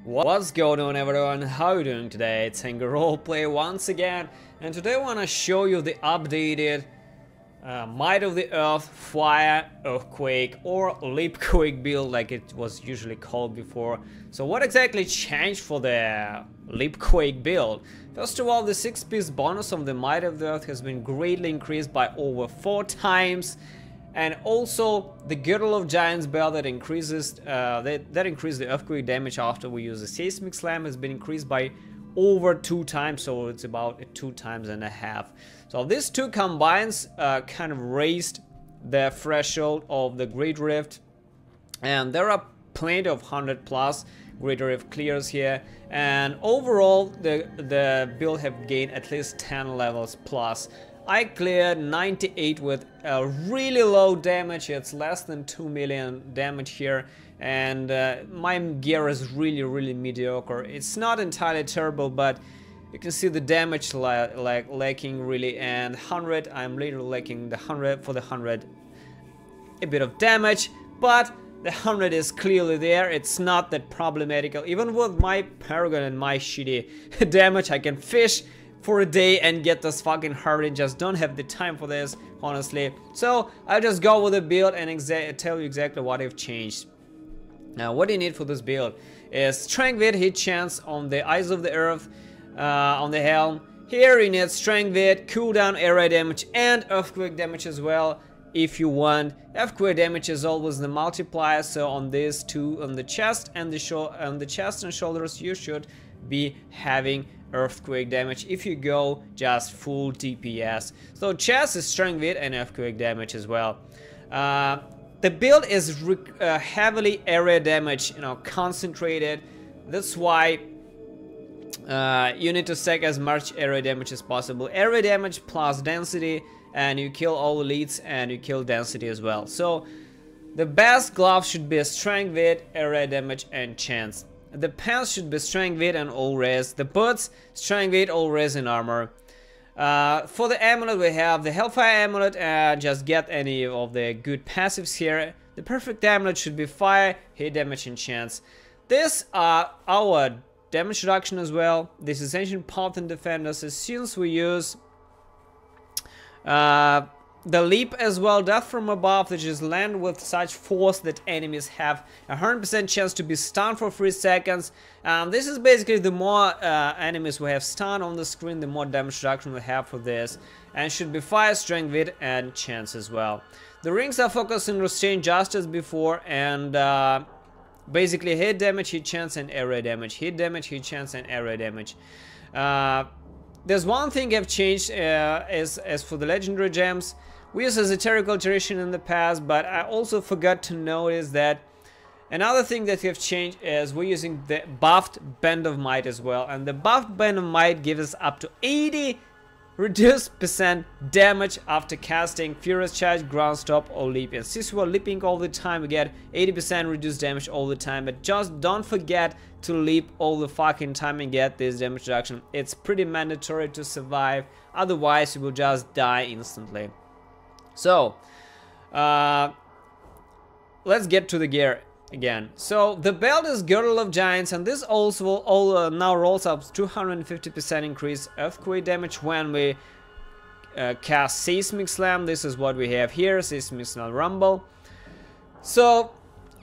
What's going on, everyone? How are you doing today? It's Anger Roleplay once again, and today I want to show you the updated Might of the Earth, Fire, Earthquake, or Leapquake build like it was usually called before. So what exactly changed for the Leapquake build? First of all, the 6-piece bonus of the Might of the Earth has been greatly increased by over 4 times. And also the Girlde of Giants bell that increases that increased the earthquake damage after we use the seismic slam has been increased by over 2 times, so it's about 2.5 times. So these two combines kind of raised the threshold of the Great Rift, and there are plenty of 100+ Great Rift clears here, and overall the build have gained at least 10 levels plus. I cleared 98 with a really low damage. It's less than 2 million damage here, and my gear is really mediocre. It's not entirely terrible, but you can see the damage like lacking really, and 100, I'm literally lacking the 100 for the 100 a bit of damage, but the 100 is clearly there. It's not that problematical. Even with my Paragon and my shitty damage, I can fish for a day and get this fucking hurry. Just don't have the time for this, honestly. So I'll just go with the build and tell you exactly what I've changed. Now, what you need for this build is Strength with hit chance on the Eyes of the Earth, on the helm. Here you need Strength with cooldown, area damage, and earthquake damage as well, if you want. Earthquake damage is always the multiplier, so on these two, on the chest and the chest and shoulders, you should be having earthquake damage if you go just full DPS. So chest is strength with and earthquake damage as well. The build is heavily area damage, concentrated. That's why you need to stack as much area damage as possible. Area damage plus density, and you kill all elites and you kill density as well. So the best glove should be a strength with, area damage, and chance. The pants should be strength with and all res. The boots, strength with, all res, and armor. For the amulet, we have the Hellfire amulet, and just get any of the good passives here. The perfect amulet should be fire, hit damage, and chance. This are our damage reduction as well. This is Ancient Path and Defenders. As soon as we use the leap as well, death from above, which is land with such force that enemies have a 100% chance to be stunned for 3 seconds. This is basically the more enemies we have stun on the screen, the more damage reduction we have for this, and should be fire, strength, wit, and chance as well. The rings are focused on restraint just as before, and basically hit damage, hit chance, and area damage. Hit damage, hit chance, and area damage. There's one thing I've changed as for the legendary gems. We used esoteric alteration in the past, but I also forgot to notice that another thing that we have changed is we're using the buffed Band of Might as well, and the buffed Band of Might gives us up to 80 reduced % damage after casting Furious Charge, Ground Stop, or Leap. And since we're leaping all the time, we get 80% reduced damage all the time, but just don't forget to leap all the fucking time and get this damage reduction. It's pretty mandatory to survive, otherwise you will just die instantly. So let's get to the gear again. So the belt is Girlde of Giants, and this also now rolls up 250% increase earthquake damage when we cast Seismic Slam. This is what we have here, Seismic Slam Rumble. So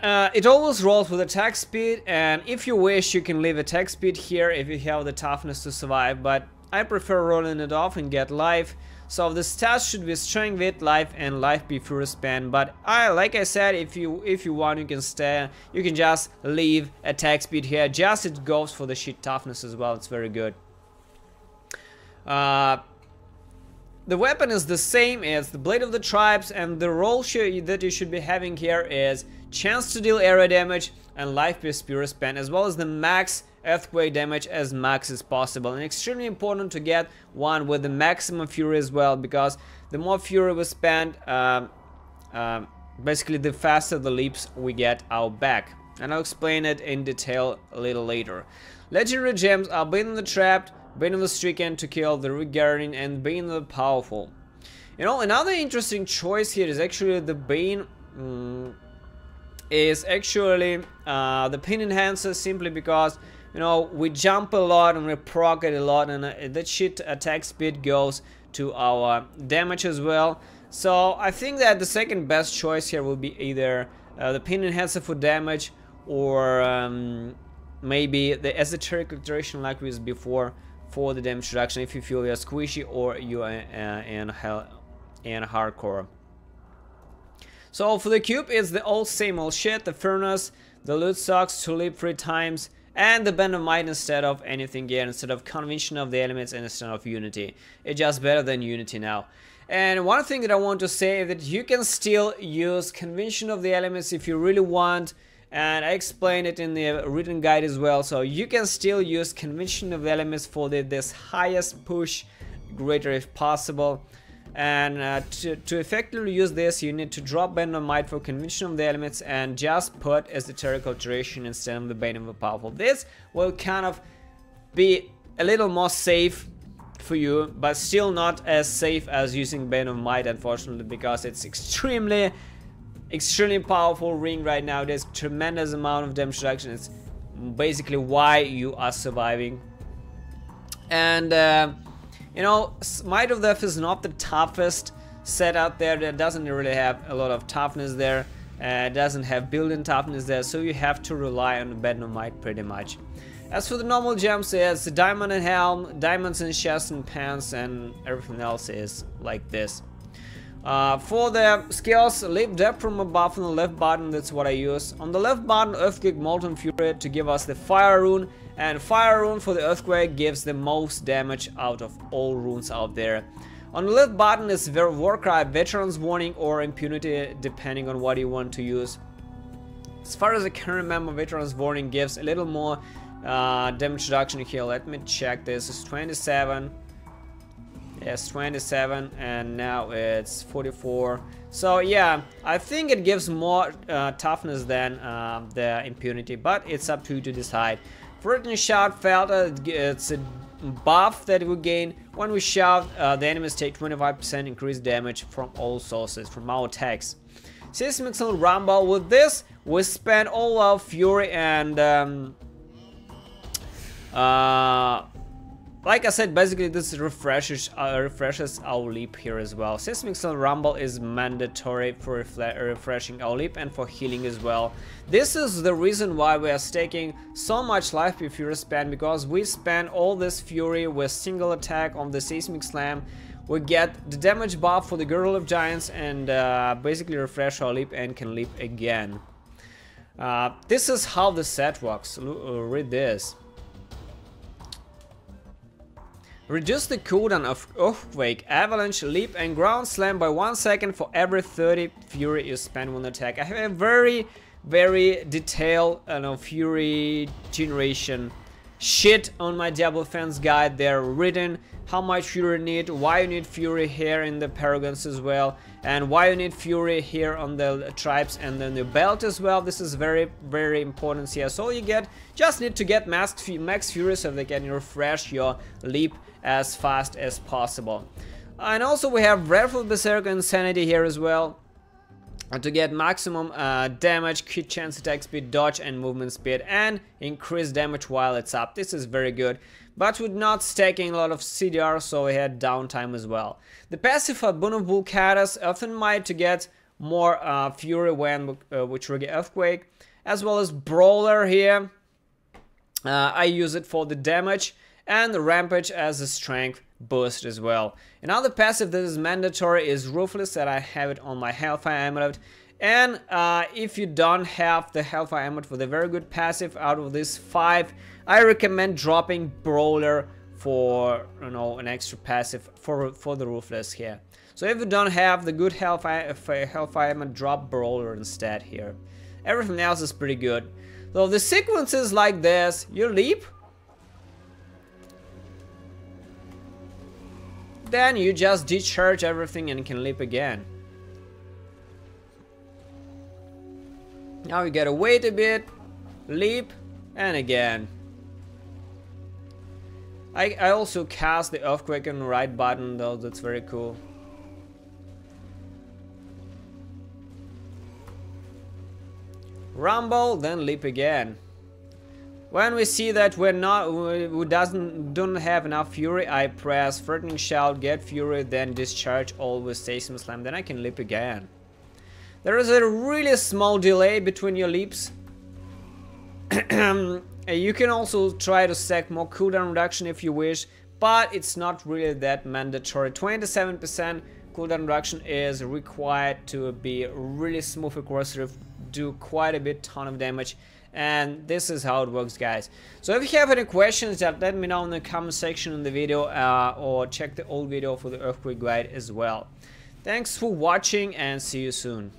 it always rolls with attack speed, and if you wish you can leave attack speed here if you have the toughness to survive, but I prefer rolling it off and get life. So the stats should be strength with, life, and life be furious span. But like I said, if you want, you can stay. You can just leave attack speed here. Just it goes for the shit toughness as well. It's very good. The weapon is the same as the Blade of the Tribes, and the role that you should be having here is chance to deal area damage and life per spirit span, as well as the max earthquake damage as max as possible. And extremely important to get one with the maximum fury as well, because the more fury we spend, basically the faster the leaps we get out back. And I'll explain it in detail a little later. Legendary gems are Bane of the Trapped, Bane of the Stricken to kill, the Guardian, and Bane of the Powerful. Another interesting choice here is actually the Bane is actually the pin enhancer, simply because, you know, we jump a lot and we proc it a lot, and that shit attack speed goes to our damage as well. So I think that the second best choice here will be either the pin enhancer for damage, or maybe the esoteric alteration like we used before for the damage reduction if you feel you're squishy or you are in hardcore. So for the cube, it's the old same old shit: the furnace, the loot sucks to leap 3 times, and the band of might instead of anything here, instead of convention of the elements and instead of unity. It's just better than unity now. And one thing that I want to say is that you can still use convention of the elements if you really want, and I explained it in the written guide as well. So you can still use convention of the elements for this highest push, greater if possible. And to effectively use this, you need to drop Bane of Might for convention of the elements and just put esoteric alteration instead of the Bane of the Powerful. This will kind of be a little more safe for you, but still not as safe as using Bane of Might, unfortunately, because it's extremely powerful ring right now. There's tremendous amount of damage reduction. It's basically why you are surviving. And you know, Might of the Earth is not the toughest set out there. It doesn't really have a lot of toughness there. It doesn't have built-in toughness there, so you have to rely on the Bane of Might pretty much. As for the normal gems, it's the diamond and helm, diamonds in chest and pants, and everything else is like this. For the skills, leap depth from above on the left button, that's what I use. On the left button, Earthquake, Molten Fury to give us the fire rune, and fire rune for the Earthquake gives the most damage out of all runes out there. On the left button is Warcry, Veteran's Warning, or Impunity, depending on what you want to use. As far as I can remember, Veteran's Warning gives a little more damage reduction here. Let me check this. It's 27. Yes, 27, and now it's 44. So yeah, I think it gives more toughness than the Impunity, but it's up to you to decide. For Written Shout felt it's a buff that we gain. When we shout, the enemies take 25% increased damage from all sources, from our attacks. Seismic Rumble, with this, we spend all our fury and like I said, basically this refreshes our leap here as well. Seismic Rumble is mandatory for refreshing our leap and for healing as well. This is the reason why we are staking so much life per fury spend, because we spend all this fury with single attack on the Seismic Slam. We get the damage buff for the Girlde of Giants and basically refresh our leap and can leap again. This is how the set works. Read this. Reduce the cooldown of Earthquake, Avalanche, Leap, and Ground Slam by 1 second for every 30 Fury you spend on attack. I have a very detailed Fury generation shit on my Diablo fans guide. They're written how much Fury you need, why you need Fury here in the Paragons as well, and why you need Fury here on the tribes and then the belt as well. This is very important here. So you just need to get max Fury so they can refresh your leap as fast as possible. And also we have Wrathful Berserker Insanity here as well, to get maximum damage, crit chance, attack speed, dodge, and movement speed, and increase damage while it's up. This is very good, but with not stacking a lot of CDR, so we had downtime as well. The passive for Boon of Vulcatus, Earthen Might to get more Fury when we trigger Earthquake, as well as Brawler here. I use it for the damage, and the Rampage as a strength boost as well. Another passive that is mandatory is Ruthless, that I have it on my Hellfire Amulet. And if you don't have the Hellfire Amulet for the very good passive out of these 5, I recommend dropping Brawler for an extra passive for the Ruthless here. So if you don't have the good Hellfire Amulet, drop Brawler instead here. Everything else is pretty good. So the sequence is like this: you leap, then you just discharge everything and can leap again. Now you gotta wait a bit, leap, and again. I also cast the Earthquake on the right button though, that's very cool. Rumble, then leap again. When we see that we don't have enough fury, I press threatening shout, get fury, then discharge all with Stasis Slam, then I can leap again. There is a really small delay between your leaps. You can also try to stack more cooldown reduction if you wish, but it's not really that mandatory. 27% cooldown reduction is required to be really smooth aggressive, do quite a ton of damage, and this is how it works, guys. So if you have any questions, just let me know in the comment section in the video, or check the old video for the Earthquake guide as well. Thanks for watching and see you soon.